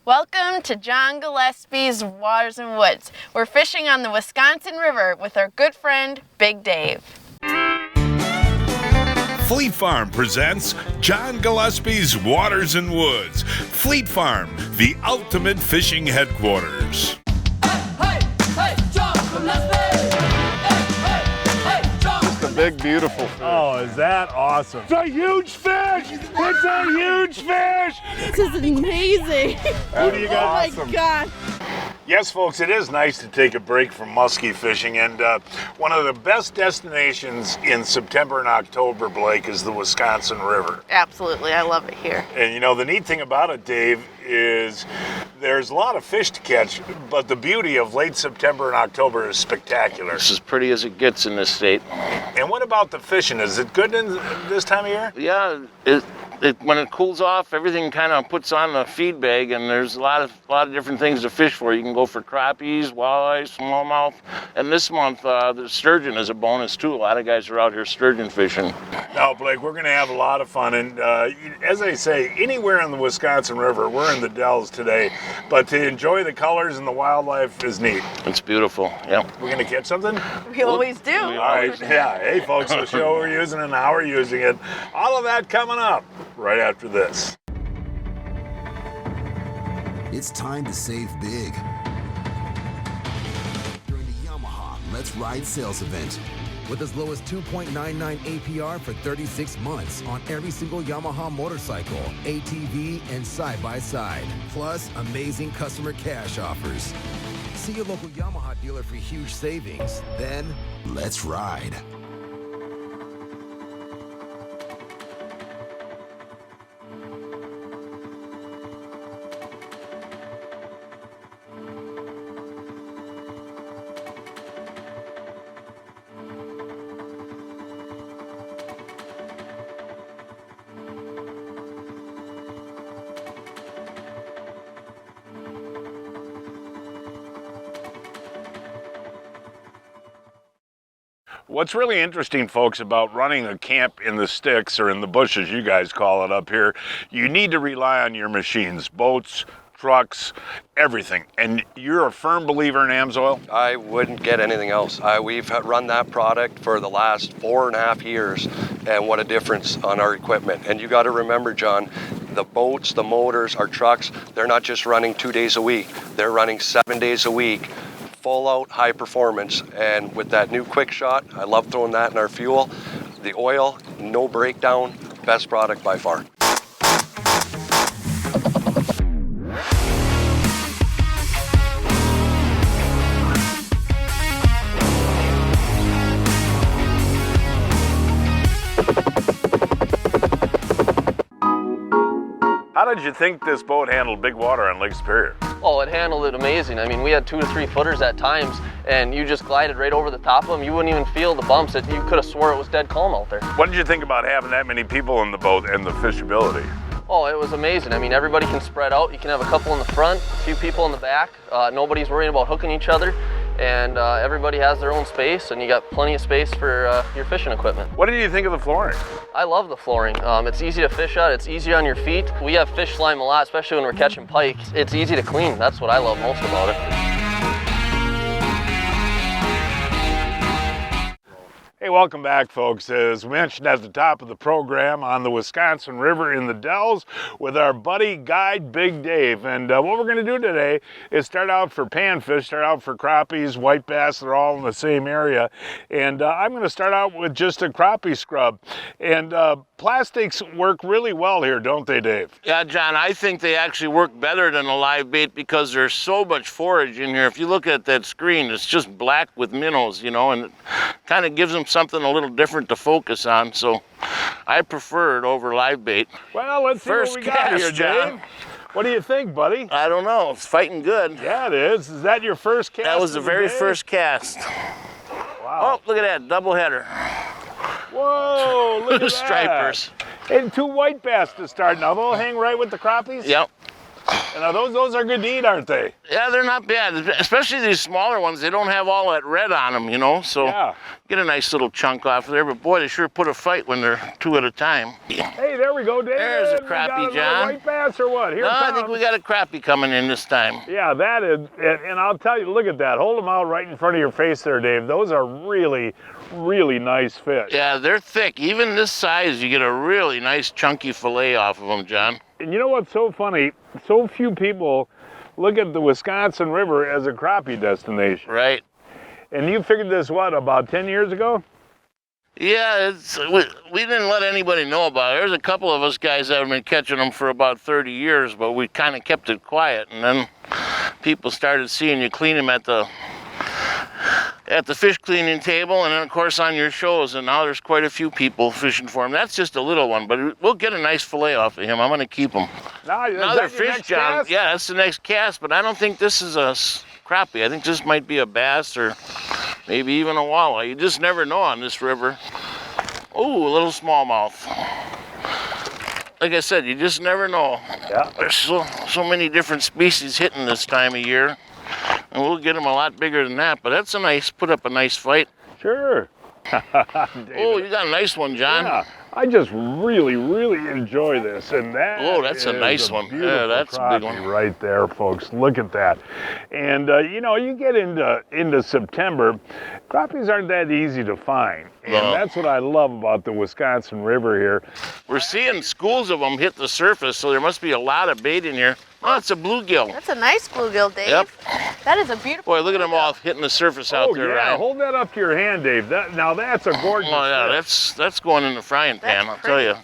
Welcome to John Gillespie's Waters and Woods. We're fishing on the Wisconsin River with our good friend, Big Dave. Fleet Farm presents John Gillespie's Waters and Woods. Fleet Farm, the ultimate fishing headquarters. Hey, John Gillespie! Just a big, beautiful fish. Oh, is that awesome? It's a huge fish! It's a huge fish! This is amazing. Who do you got? Oh my God. Yes, folks, it is nice to take a break from muskie fishing, and one of the best destinations in September and October, Blake, is the Wisconsin River. Absolutely, I love it here. And you know, the neat thing about it, Dave, is there's a lot of fish to catch, but the beauty of late September and October is spectacular. It's as pretty as it gets in this state. And what about the fishing? Is it good in this time of year? Yeah, when it cools off, everything kind of puts on the feed bag, and there's a lot of different things to fish for. You can go for crappies, walleye, smallmouth, and this month the sturgeon is a bonus too. A lot of guys are out here sturgeon fishing. Now, Blake, we're going to have a lot of fun, and as I say, anywhere in the Wisconsin River, we're in the Dells today, but to enjoy the colors and the wildlife is neat. It's beautiful. Yep. We're going to catch something? We always do. All right, yeah. Hey, folks, the show we're using and how we're using it. All of that coming up right after this. It's time to save big during the Yamaha Let's Ride sales event. With as low as 2.99 APR for 36 months on every single Yamaha motorcycle, ATV, and side-by-side. Plus, amazing customer cash offers. See your local Yamaha dealer for huge savings. Then, let's ride. What's really interesting, folks, about running a camp in the sticks, or in the bushes, you guys call it up here, you need to rely on your machines, boats, trucks, everything. And you're a firm believer in Amsoil? I wouldn't get anything else. We've run that product for the last 4.5 years, and what a difference on our equipment. And you got to remember, John, the boats, the motors, our trucks, they're not just running 2 days a week. They're running 7 days a week. Full out high performance, and with that new quick shot, I love throwing that in our fuel. The oil, no breakdown, best product by far. How did you think this boat handled big water on Lake Superior? Oh, it handled it amazing. I mean, we had 2 to 3 footers at times, and you just glided right over the top of them. You wouldn't even feel the bumps. You could have swore it was dead calm out there. What did you think about having that many people in the boat and the fishability? Oh, it was amazing. I mean, everybody can spread out. You can have a couple in the front, a few people in the back. Nobody's worrying about hooking each other, and everybody has their own space, and you got plenty of space for your fishing equipment. What did you think of the flooring? I love the flooring. It's easy to fish at. It's easy on your feet. We have fish slime a lot, especially when we're catching pike. It's easy to clean. That's what I love most about it. Hey, welcome back, folks. As mentioned at the top of the program, on the Wisconsin River in the Dells with our buddy guide, Big Dave. And what we're going to do today is start out for panfish, start out for crappies, white bass. They're all in the same area. And I'm going to start out with just a crappie scrub. And plastics work really well here, don't they, Dave? Yeah, John, I think they actually work better than a live bait because there's so much forage in here. If you look at that screen, it's just black with minnows, you know, and it kind of gives them something a little different to focus on. So I prefer it over live bait. Well, let's see what we got here, Dave. What do you think, buddy? I don't know. It's fighting good. Yeah, it is. Is that your first cast? That was the very first cast. Wow. Oh, look at that. Double header. Whoa, look at that. Stripers. And 2 white bass to start. Now, they'll hang right with the crappies? Yep. Now those are good to eat, aren't they? Yeah, they're not bad, especially these smaller ones. They don't have all that red on them, you know, so Yeah. get a nice little chunk off there. But boy, they sure put a fight when they're 2 at a time. Hey, there we go, David. There's a We crappie, got another John. white bass or what? Here No, it I think comes. we got a crappie coming in this time. Yeah, that is, and I'll tell you, look at that. Hold them out right in front of your face there, Dave. Those are really, really nice fish. Yeah, they're thick. Even this size, you get a really nice chunky fillet off of them, John. And you know what's so funny? So few people look at the Wisconsin River as a crappie destination. Right. And you figured this, what, about 10 years ago? Yeah, we didn't let anybody know about it. There's a couple of us guys that have been catching them for about 30 years, but we kind of kept it quiet. And then people started seeing you clean them at the fish cleaning table, and then of course on your shows, and now there's quite a few people fishing for him. That's just a little one, but we'll get a nice fillet off of him. I'm going to keep him. Another Another fish, John. cast? Yeah, that's the next cast, but I don't think this is a crappie. I think this might be a bass or maybe even a walleye. You just never know on this river. Ooh, a little smallmouth. Like I said, you just never know. Yeah. There's so many different species hitting this time of year. And we'll get them a lot bigger than that, but that's a nice, put up a nice fight. Sure. Oh, you got a nice one, John. Yeah, I just really, really enjoy this, and that. Oh, that's a nice one. beautiful Yeah, that's a big one. crappie right there, folks. Look at that. And you know, you get into September, crappies aren't that easy to find, and No. that's what I love about the Wisconsin River here. We're seeing schools of them hit the surface, so there must be a lot of bait in here. Oh, it's a bluegill. That's a nice bluegill, Dave. Yep. That is a beautiful Boy, look at them bluegill. all hitting the surface out Oh there, yeah, Ryan. hold that up to your hand, Dave. Now that's a gorgeous. Oh yeah, fish. that's going in the frying pan, I'll tell you.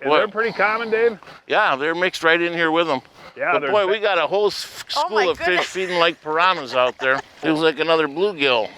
And they're pretty common, Dave. Yeah, they're mixed right in here with them. Yeah, But they're boy, we got a whole school my of fish goodness. feeding like piranhas out there. Feels like another bluegill.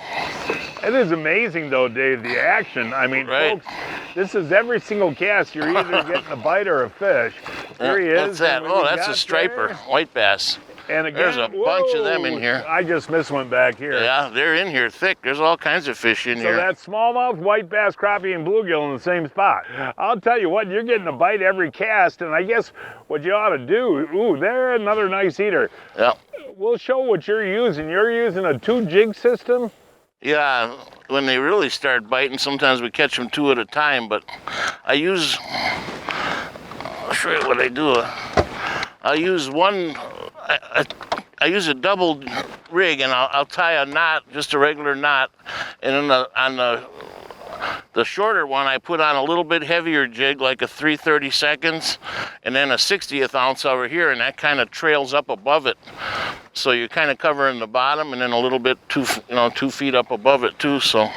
It is amazing, though, Dave, the action. I mean, Right. folks, this is every single cast. You're either getting a bite or a fish. There he is. What's that? and Oh, we that's got a striper, there. white bass. And again, There's a bunch of them in whoa, here. I just missed one back here. Yeah, they're in here thick. There's all kinds of fish in So here. that's smallmouth, white bass, crappie, and bluegill in the same spot. I'll tell you what, you're getting a bite every cast, and I guess what you ought to do, ooh, there, another nice eater. Yeah. We'll show what you're using. You're using a 2-jig system? Yeah, when they really start biting, sometimes we catch them 2 at a time, but I'll show you what I do. I'll use one, I use a double rig, and I'll tie a knot, just a regular knot, and then on the shorter one, I put on a little bit heavier jig, like a 3/32, and then a 1/60th ounce over here, and that kind of trails up above it. So you're kind of covering the bottom, and then a little bit 2 feet up above it too. So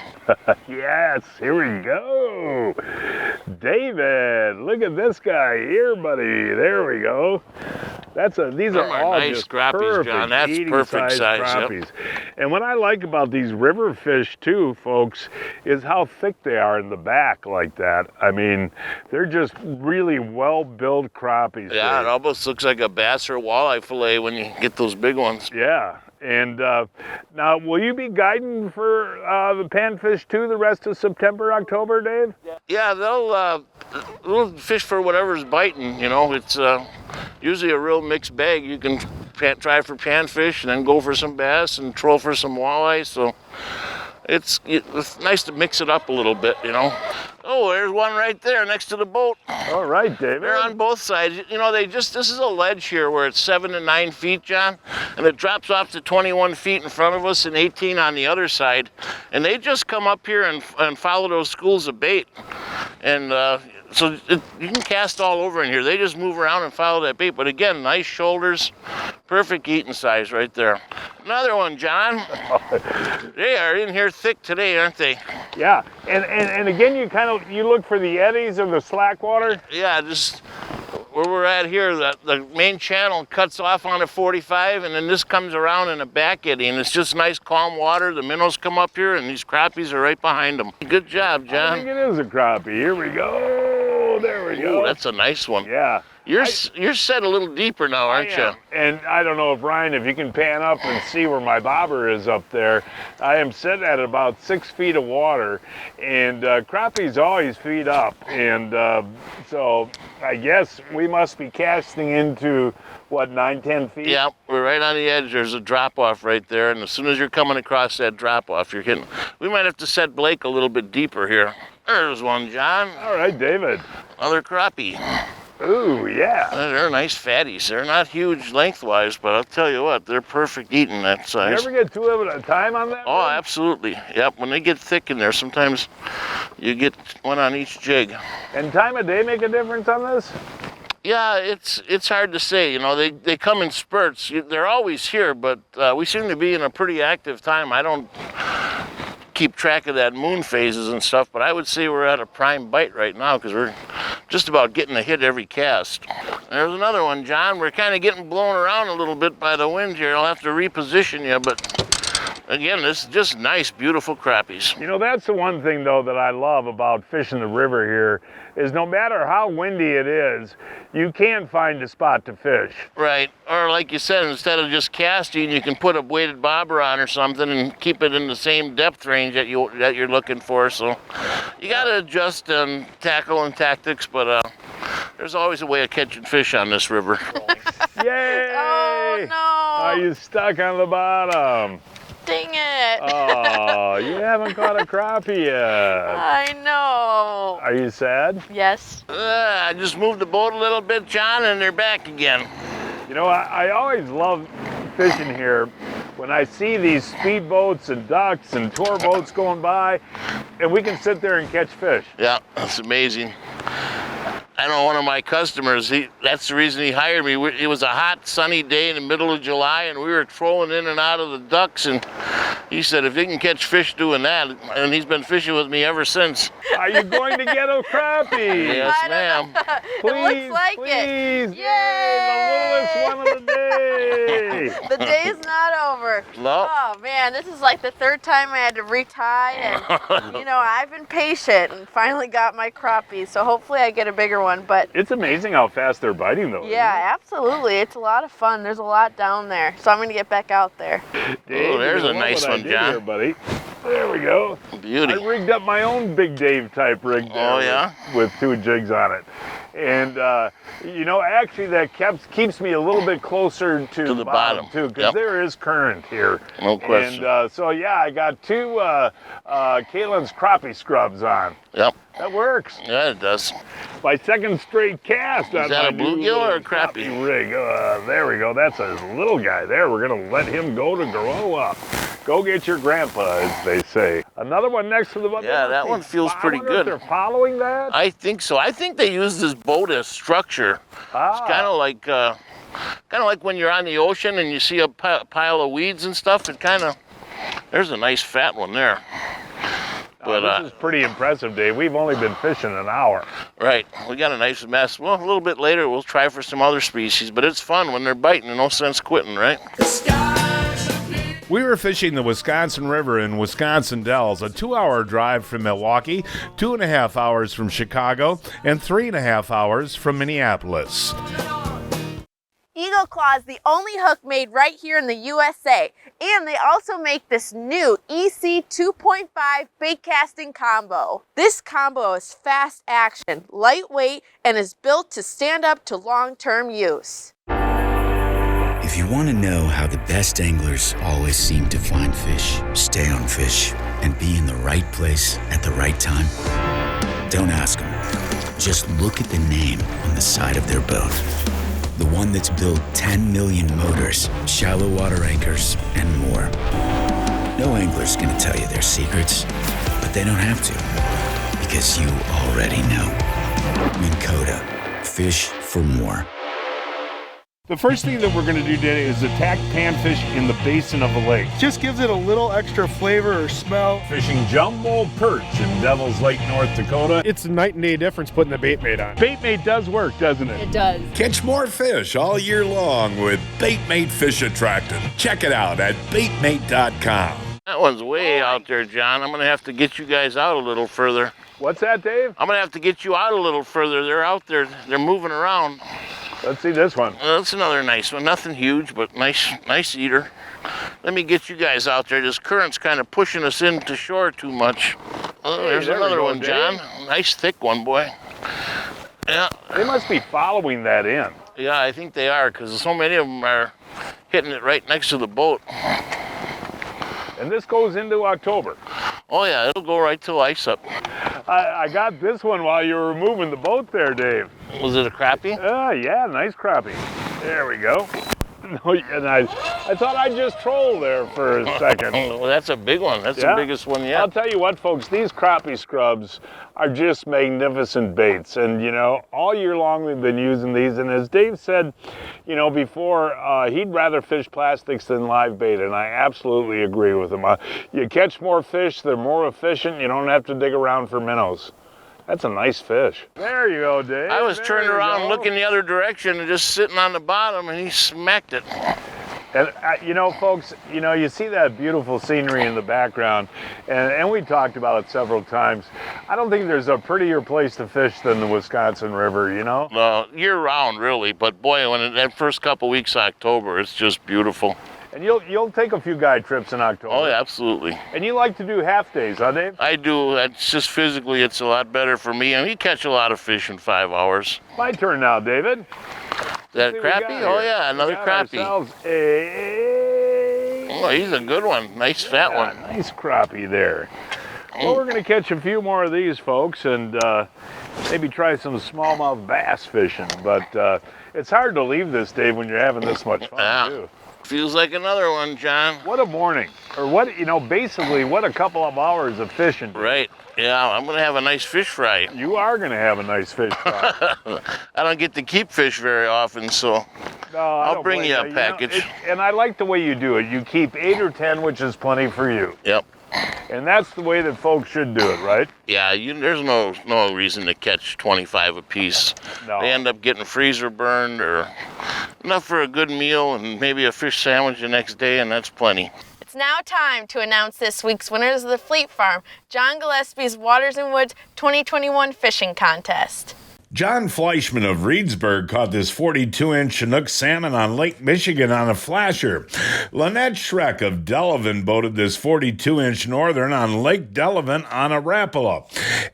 Yes, here we go. David, look at this guy here, buddy. There we go. These are Them are all nice just crappies, perfect John. That's eating perfect size, yep. crappies. And what I like about these river fish too, folks, is how thick they are in the back like that. I mean, they're just really well-built crappies. yeah, Dave. it almost looks like a bass or walleye fillet when you get those big ones. Yeah. And now, will you be guiding for the panfish too the rest of September, October, Dave? Yeah, they'll fish for whatever's biting. You know, it's usually a real mixed bag. You can try for panfish and then go for some bass and troll for some walleye. So it's nice to mix it up a little bit, you know. Oh, there's one right there next to the boat. All right, David. They're on both sides. You know, this is a ledge here where it's 7 to 9 feet, John, and it drops off to 21 feet in front of us and 18 on the other side. And they just come up here and follow those schools of bait. And so you can cast all over in here. They just move around and follow that bait. But again, nice shoulders, perfect eating size right there. Another one, John. They are in here thick today, aren't they? Yeah, and again, you look for the eddies or the slack water. Yeah, just where we're at here, the main channel cuts off on a 45, and then this comes around in a back eddy, and it's just nice calm water. The minnows come up here, and these crappies are right behind them. Good job, I John. think it is a crappie. Here we go. There we go. Ooh, that's a nice one. Yeah. You're set a little deeper now, aren't you? And I don't know if Ryan, if you can pan up and see where my bobber is up there. I am set at about 6 feet of water, and crappies always feed up. And so I guess we must be casting into, what, 9-10 feet? Yeah, we're right on the edge. There's a drop-off right there, and as soon as you're coming across that drop-off, you're hitting. We might have to set Blake a little bit deeper here. There's one, John. All right, David. Another crappie. Ooh, yeah. They're nice fatties. They're not huge lengthwise, but I'll tell you what, they're perfect eating that size. You ever get 2 of it at a time on that? Oh, absolutely. Yep, when they get thick in there, sometimes you get one on each jig. And time of day make a difference on this? Yeah, it's hard to say. You know, they come in spurts. They're always here, but we seem to be in a pretty active time. I don't keep track of that moon phases and stuff, but I would say we're at a prime bite right now because we're just about getting a hit every cast. There's another one, John. We're kind of getting blown around a little bit by the wind here. I'll have to reposition you, but again, this is just nice, beautiful crappies. You know, that's the one thing, though, that I love about fishing the river here is no matter how windy it is, you can find a spot to fish. Right, or like you said, instead of just casting, you can put a weighted bobber on or something and keep it in the same depth range that you're looking for. So you got to adjust on tackle and tactics, but there's always a way of catching fish on this river. Yay! Oh, no. Are you stuck on the bottom? Dang it. Oh, you haven't caught a crappie yet. I know. Are you sad? Yes. I just moved the boat a little bit, John, and they're back again. You know, I always love fishing here when I see these speedboats and ducks and tour boats going by, and we can sit there and catch fish. Yeah, that's amazing. I know one of my customers, that's the reason he hired me. It was a hot, sunny day in the middle of July, and we were trolling in and out of the ducks, and he said if he can catch fish doing that, and he's been fishing with me ever since. Are you going to get a crappie? Yes, ma'am. Please, It looks like please. it. Yay! The littlest one of the day. The day's not over. No. Oh man, this is like the 3rd time I had to retie, and you know, I've been patient and finally got my crappies, so hopefully I get a bigger one. But It's amazing how fast they're biting, though. yeah, absolutely. It's a lot of fun. There's a lot down there, so I'm going to get back out there. Dave, Oh, there's you a know nice what I one, did John. here, buddy. There we go. Beauty. I rigged up my own Big Dave type rig there. Oh, yeah? With 2 jigs on it. And, you know, actually that keeps me a little bit closer to the bottom. too, because Yep. there is current here. No question. And so, yeah, I got 2 Caitlin's crappie scrubs on. Yep. That works. Yeah, it does. My 2nd straight cast on that my a bluegill new or a little crappie? rig. There we go. That's a little guy there. We're going to let him go to grow up. Go get your grandpa, as they say. Another one next to the boat. Yeah, that one feels pretty I wonder if good. they're following that? I think so. I think they use this boat as structure. It's kind of like when you're on the ocean and you see a pile of weeds and stuff. It kind of, there's a nice fat one there. But this is pretty impressive, Dave. We've only been fishing an hour. right, we got a nice mess. Well, a little bit later we'll try for some other species, but it's fun when they're biting. No sense quitting, right? We were fishing the Wisconsin River in Wisconsin Dells, a 2-hour drive from Milwaukee, 2.5 hours from Chicago, and 3.5 hours from Minneapolis. Eagle Claw is the only hook made right here in the USA, and they also make this new EC 2.5 bait casting combo. This combo is fast action, lightweight, and is built to stand up to long-term use. If you want to know how the best anglers always seem to find fish, stay on fish, and be in the right place at the right time, don't ask them. Just look at the name on the side of their boat. The one that's built 10 million motors, shallow water anchors, and more. No angler's gonna tell you their secrets, but they don't have to, because you already know. Minn Kota, fish for more. The first thing that we're going to do today is attack panfish in the basin of a lake. Just gives it a little extra flavor or smell. Fishing jumbo perch in Devil's Lake, North Dakota. It's a night and day difference putting the bait mate on. Bait mate does work, doesn't it? It does. Catch more fish all year long with Baitmate Fish Attractant. Check it out at baitmate.com. That one's way out there, John. I'm going to have to get you guys out a little further. What's that, Dave? I'm going to have to get you out a little further. They're out there. They're moving around. Let's see this one. That's another nice one. Nothing huge, but nice eater. Let me get you guys out there. This current's kind of pushing us into shore too much. Oh, there's there we another go, one, Dave. John. Nice thick one, boy. Yeah. They must be following that in. Yeah, I think they are, because so many of them are hitting it right next to the boat. And this goes into October. Oh yeah, it'll go right till ice up. I got this one while you were moving the boat there, Dave. Was it a crappie? Yeah, nice crappie. There we go. No, and I thought I'd just troll there for a second. Well, that's a big one. That's the biggest one yet. I'll tell you what, folks, these crappie scrubs are just magnificent baits. And, you know, all year long we've been using these. And as Dave said, you know, before, he'd rather fish plastics than live bait. And I absolutely agree with him. You catch more fish, they're more efficient. You don't have to dig around for minnows. That's a nice fish. There you go, Dave. I was turned around looking the other direction and just sitting on the bottom, and he smacked it. And you know, folks, you know, you see that beautiful scenery in the background, and we talked about it several times. I don't think there's a prettier place to fish than the Wisconsin River, you know? Well, year-round, really, but boy, when that first couple weeks of October, it's just beautiful. And you'll take a few guide trips in October. Oh, yeah, absolutely. And you like to do half days, huh, Dave? I do. It's just physically, it's a lot better for me. I mean, you catch a lot of fish in 5 hours. My turn now, David. That crappie? Oh, yeah, another crappie. Oh, he's a good one. Nice fat one. Nice crappie there. Well, we're going to catch a few more of these, folks, and maybe try some smallmouth bass fishing. But it's hard to leave this, Dave, when you're having this much fun, too. Feels like another one, John. What a morning. Or what, you know, basically, what a couple of hours of fishing. Right. Yeah, I'm going to have a nice fish fry. You are going to have a nice fish fry. I don't get to keep fish very often, so I'll bring you a package. You know, and I like the way you do it. You keep 8 or 10, which is plenty for you. Yep. And that's the way that folks should do it, right? Yeah, there's no reason to catch 25 a piece. No. They end up getting freezer burned or enough for a good meal and maybe a fish sandwich the next day, and that's plenty. It's now time to announce this week's winners of the Fleet Farm, John Gillespie's Waters and Woods 2021 Fishing Contest. John Fleischman of Reedsburg caught this 42-inch Chinook salmon on Lake Michigan on a flasher. Lynette Schreck of Delavan boated this 42-inch northern on Lake Delavan on a Rapala.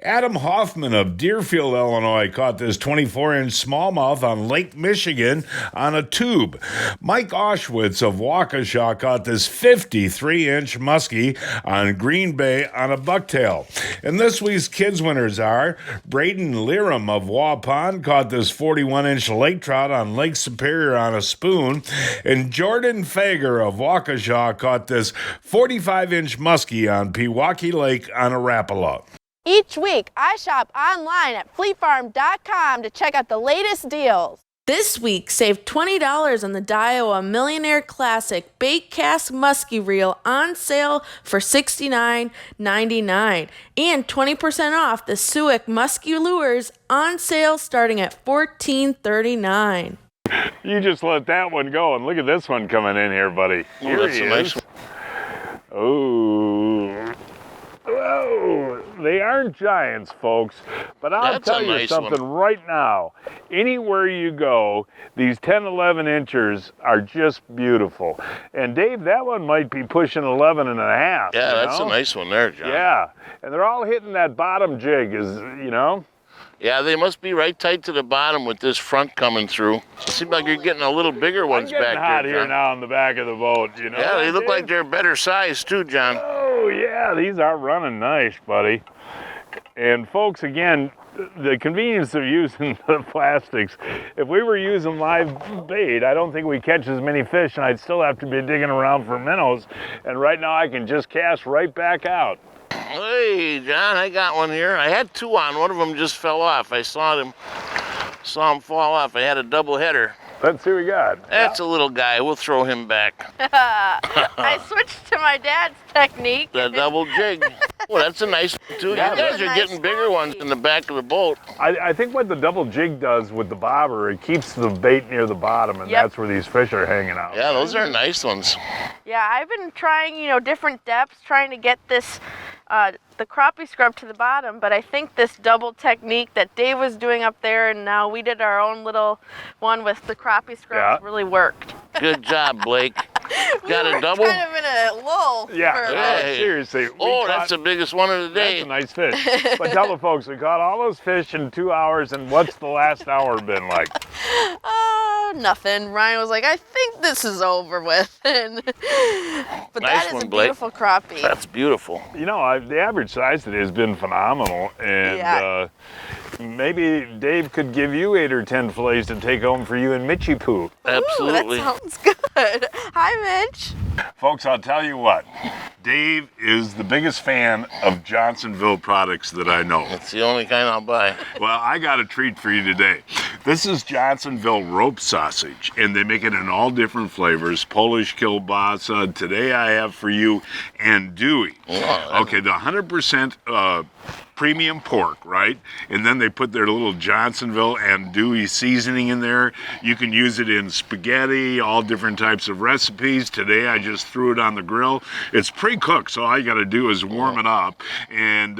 Adam Hoffman of Deerfield, Illinois caught this 24-inch smallmouth on Lake Michigan on a tube. Mike Auschwitz of Waukesha caught this 53-inch muskie on Green Bay on a bucktail. And this week's kids winners are Braden Leram of Pond caught this 41-inch lake trout on Lake Superior on a spoon, and Jordan Fager of Waukesha caught this 45-inch muskie on Pewaukee Lake on a Rapala. Each week, I shop online at fleetfarm.com to check out the latest deals. This week, save $20 on the Daiwa Millionaire Classic Bait Cast Muskie Reel on sale for $69.99 and 20% off the Suick Muskie Lures on sale starting at $14.39. You just let that one go, and look at this one coming in here, buddy. Here that's he a nice is. Oh. Whoa, they aren't giants, folks, but I'll tell you something right now. Anywhere you go, these 10, 11 inchers are just beautiful. And Dave, that one might be pushing 11 and a half. Yeah, that's a nice one there, John. Yeah, and they're all hitting that bottom jig, you know? Yeah, they must be right tight to the bottom with this front coming through. It seems like you're getting a little bigger ones back there, John. Hot here now in the back of the boat, you know? Yeah, they look like they're better size too, John. Oh, yeah, these are running nice, buddy. And folks, again, the convenience of using the plastics. If we were using live bait, I don't think we'd catch as many fish, and I'd still have to be digging around for minnows. And right now I can just cast right back out. Hey, John, I got one here. I had two on. One of them just fell off. I saw him fall off. I had a double header. Let's see what we got. That's a little guy. We'll throw him back. I switched to my dad's technique. The double jig. Well, that's a nice one too. Yeah, you guys that's a are nice getting bigger ones in the back of the boat. I think what the double jig does with the bobber, it keeps the bait near the bottom, and Yep. that's where these fish are hanging out. Yeah, those are nice ones. Yeah, I've been trying, different depths, trying to get this, the crappie scrub to the bottom, but I think this double technique that Dave was doing up there, and now we did our own little one with the crappie scrubs, really worked. Good job, Blake. Got We a were double? kind of in a lull. Yeah, for a Hey. seriously. That's the biggest one of the day. That's a nice fish. But tell the folks, we caught all those fish in 2 hours, and what's the last hour been like? Nothing. Ryan was like, I think this is over with. But Nice that is one, a Blake. beautiful crappie. That's beautiful. The average size today has been phenomenal, and maybe Dave could give you 8 or 10 fillets to take home for you and Mitchie Poo. Absolutely. Ooh, that sounds good. Hi, Mitch. Folks, I'll tell you what, Dave is the biggest fan of Johnsonville products that I know. It's the only kind I'll buy. Well, I got a treat for you today. This is Johnsonville rope sausage, and they make it in all different flavors. Polish kielbasa. Today I have for you andouille. Wow. Okay, the 100% premium pork, right? And then they put their little Johnsonville andouille seasoning in there. You can use it in spaghetti, all different types of recipes. Today I just threw it on the grill. It's pre-cooked, so all you got to do is warm it up. And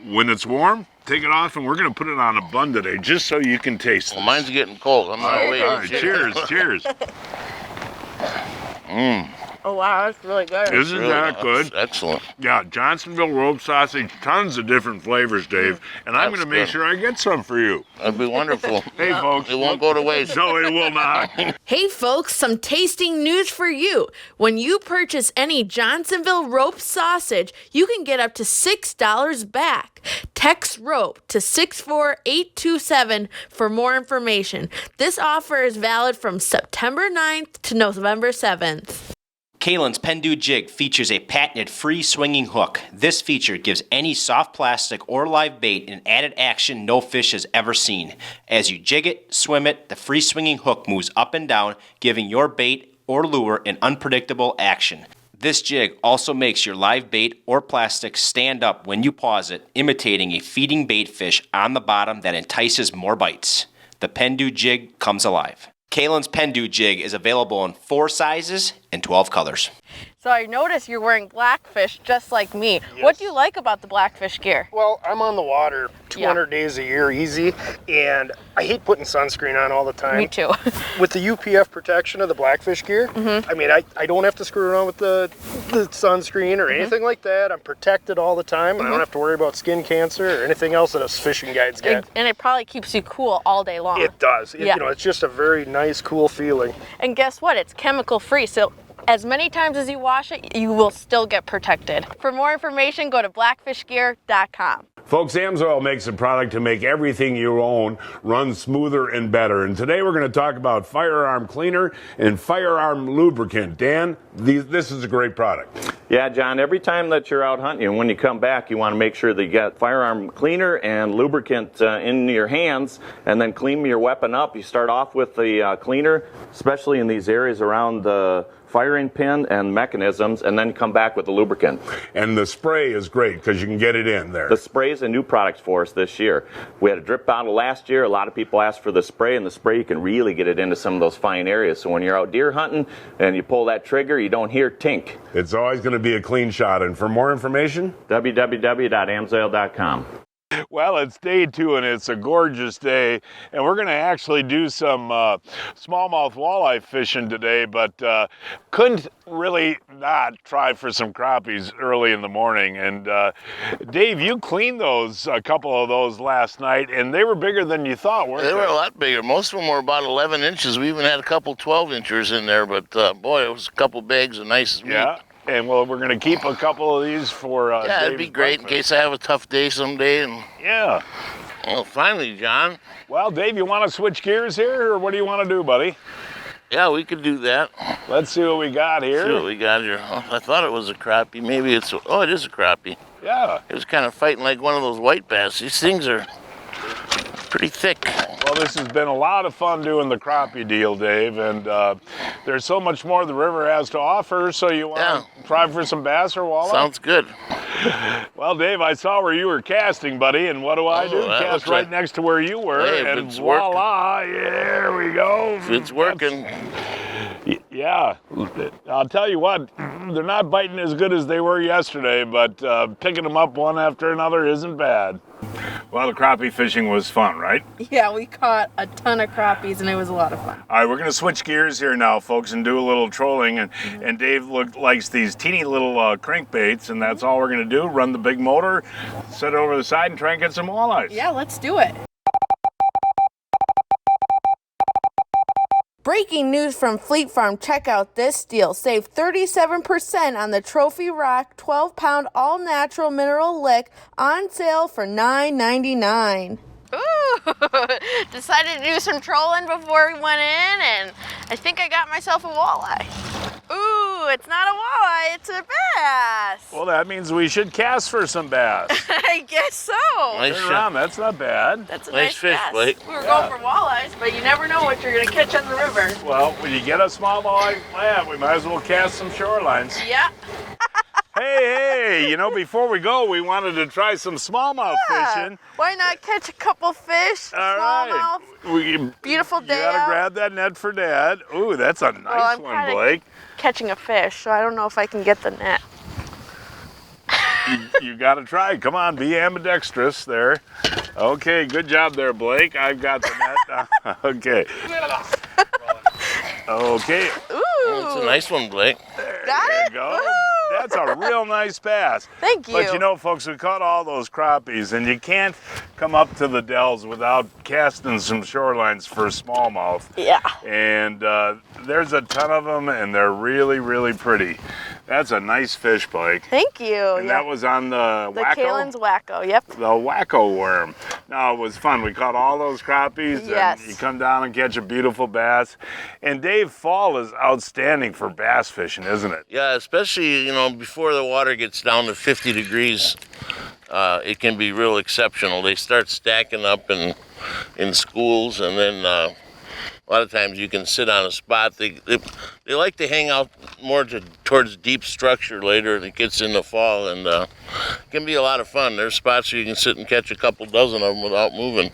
when it's warm, take it off, and we're going to put it on a bun today, just so you can taste it. Well, mine's getting cold. I'm not waiting. All right, cheers, cheers. Oh, wow, that's really good. Isn't Really that nice. good? Excellent. Yeah, Johnsonville rope sausage, tons of different flavors, Dave. And I'm That's going to make good. sure I get some for you. That'd be wonderful. Hey, folks. It won't go to waste. No, it will not. Hey folks, some tasting news for you. When you purchase any Johnsonville rope sausage, you can get up to $6 back. Text ROPE to 64827 for more information. This offer is valid from September 9th to November 7th. Kalen's Pendu jig features a patented free swinging hook. This feature gives any soft plastic or live bait an added action no fish has ever seen. As you jig it, swim it, the free swinging hook moves up and down, giving your bait or lure an unpredictable action. This jig also makes your live bait or plastic stand up when you pause it, imitating a feeding bait fish on the bottom that entices more bites. The Pendu jig comes alive. Kalen's Pendu jig is available in 4 sizes and 12 colors. So I noticed you're wearing Blackfish just like me. What do you like about the Blackfish gear? Well, I'm on the water 200 days a year easy, and I hate putting sunscreen on all the time. Me too. With the UPF protection of the Blackfish gear, I mean, I don't have to screw around with the sunscreen or anything like that. I'm protected all the time, and I don't have to worry about skin cancer or anything else that us fishing guides get. And it probably keeps you cool all day long. It does. Yeah. It's just a very nice, cool feeling. And guess what? It's chemical free. So as many times as you wash it, you will still get protected. For more information, go to blackfishgear.com. Folks, Amsoil makes a product to make everything you own run smoother and better. And today we're going to talk about Firearm Cleaner and Firearm Lubricant. Dan, this is a great product. Yeah, John, every time that you're out hunting and when you come back, you want to make sure that you got Firearm Cleaner and lubricant in your hands, and then clean your weapon up. You start off with the cleaner, especially in these areas around the firing pin and mechanisms, and then come back with the lubricant. And the spray is great because you can get it in there. The spray is a new product for us this year. We had a drip bottle last year. A lot of people asked for the spray, and the spray, you can really get it into some of those fine areas. So when you're out deer hunting and you pull that trigger, you don't hear tink. It's always going to be a clean shot. And for more information, www.amsoil.com. Well, it's day 2 and it's a gorgeous day, and we're going to actually do some smallmouth walleye fishing today, but couldn't really not try for some crappies early in the morning. And Dave, you cleaned a couple of those last night, and they were bigger than you thought, weren't they? They were a lot bigger. Most of them were about 11 inches. We even had a couple 12 inchers in there, but boy, it was a couple bags of nice meat. Yeah. And well, we're going to keep a couple of these for yeah, it'd be great in case I have a tough day someday. And yeah. Well, finally, John. Well, Dave, you want to switch gears here, or what do you want to do, buddy? Yeah, we could do that. Let's see what we got here. See what we got here. Oh, I thought it was a crappie. Maybe it's oh, it is a crappie. Yeah. It was kind of fighting like one of those white bass. These things are pretty thick. Well, this has been a lot of fun doing the crappie deal, Dave, and there's so much more the river has to offer, so you want to try for some bass or walleye? Sounds good. Well, Dave, I saw where you were casting, buddy, and what do I do? Cast right next to where you were, Hey, and voila, there we go. If it's working. Yeah, I'll tell you what, they're not biting as good as they were yesterday, but picking them up one after another isn't bad. Well, the crappie fishing was fun, right? Yeah, we caught a ton of crappies and it was a lot of fun. All right, we're going to switch gears here now, folks, and do a little trolling. And Dave likes these teeny little crankbaits, and that's all we're going to do. Run the big motor, set it over the side, and try and get some walleyes. Yeah, let's do it. Breaking news from Fleet Farm. Check out this deal. Save 37% on the Trophy Rock 12-pound all-natural mineral lick on sale for $9.99. Ooh, decided to do some trolling before we went in, and I think I got myself a walleye. Ooh, it's not a walleye, it's a bass. Well, that means we should cast for some bass. I guess so. Nice Turn around, that's not bad. That's a Nice nice fish, bass. Blake. We were going for walleyes, but you never know what you're going to catch on the river. Well, when you get a small walleye land, we might as well cast some shorelines. Yeah. Hey, you know, before we go, we wanted to try some smallmouth fishing. Why not catch a couple fish? All right. Beautiful day You gotta out. grab that net for Dad. Ooh, that's a nice one, Blake. Catching a fish, so I don't know if I can get the net. You gotta try. Come on, be ambidextrous there. Okay, good job there, Blake. I've got the net. Okay. Okay. Ooh. That's a nice one, Blake. Got There it? you go. Woo. That's a real nice bass. Thank you. But you know, folks, we caught all those crappies, and you can't come up to the Dells without casting some shorelines for smallmouth. Yeah. And there's a ton of them, and they're really, really pretty. That's a nice fish, Blake. Thank you. And that was on the Wacko? Kalen's Wacko, yep. The Wacko worm. No, it was fun. We caught all those crappies. Yes. And you come down and catch a beautiful bass. And Dave, fall is outstanding for bass fishing, isn't it? Yeah, especially, you know, before the water gets down to 50 degrees, it can be real exceptional. They start stacking up in schools, and then a lot of times you can sit on a spot. They like to hang out more towards deep structure later. It gets in the fall, and it can be a lot of fun. There's spots where you can sit and catch a couple dozen of them without moving.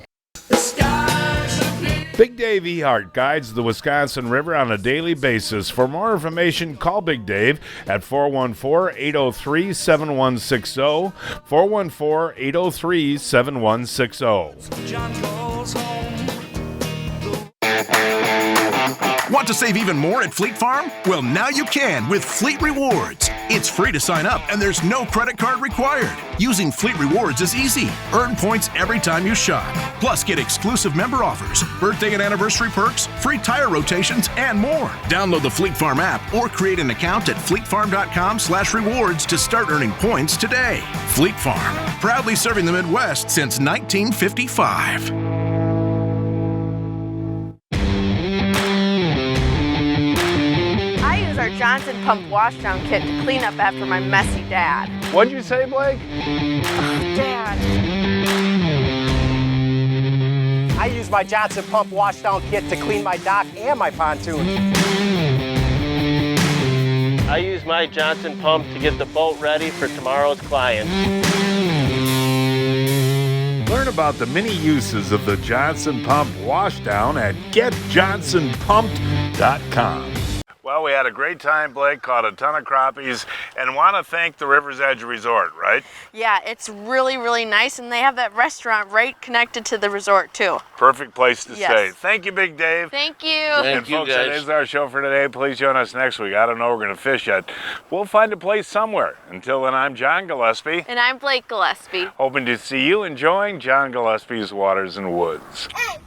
Big Dave Ehardt guides the Wisconsin River on a daily basis. For more information, call Big Dave at 414-803-7160, 414-803-7160. Want to save even more at Fleet Farm? Well, now you can with Fleet Rewards. It's free to sign up and there's no credit card required. Using Fleet Rewards is easy. Earn points every time you shop. Plus, get exclusive member offers, birthday and anniversary perks, free tire rotations, and more. Download the Fleet Farm app or create an account at fleetfarm.com/rewards to start earning points today. Fleet Farm, proudly serving the Midwest since 1955. Our Johnson pump washdown kit to clean up after my messy dad. What'd you say, Blake? Dad. I use my Johnson pump washdown kit to clean my dock and my pontoon. I use my Johnson pump to get the boat ready for tomorrow's clients. Learn about the many uses of the Johnson Pump washdown at getjohnsonpumped.com. Well, we had a great time, Blake, caught a ton of crappies, and want to thank the River's Edge Resort, right? Yeah, it's really, really nice, and they have that restaurant right connected to the resort, too. Perfect place to Yes. stay. Thank you, Big Dave. Thank you. And folks, that is our show for today. Please join us next week. I don't know where we're going to fish yet. We'll find a place somewhere. Until then, I'm John Gillespie. And I'm Blake Gillespie. Hoping to see you enjoying John Gillespie's Waters and Woods. Hey,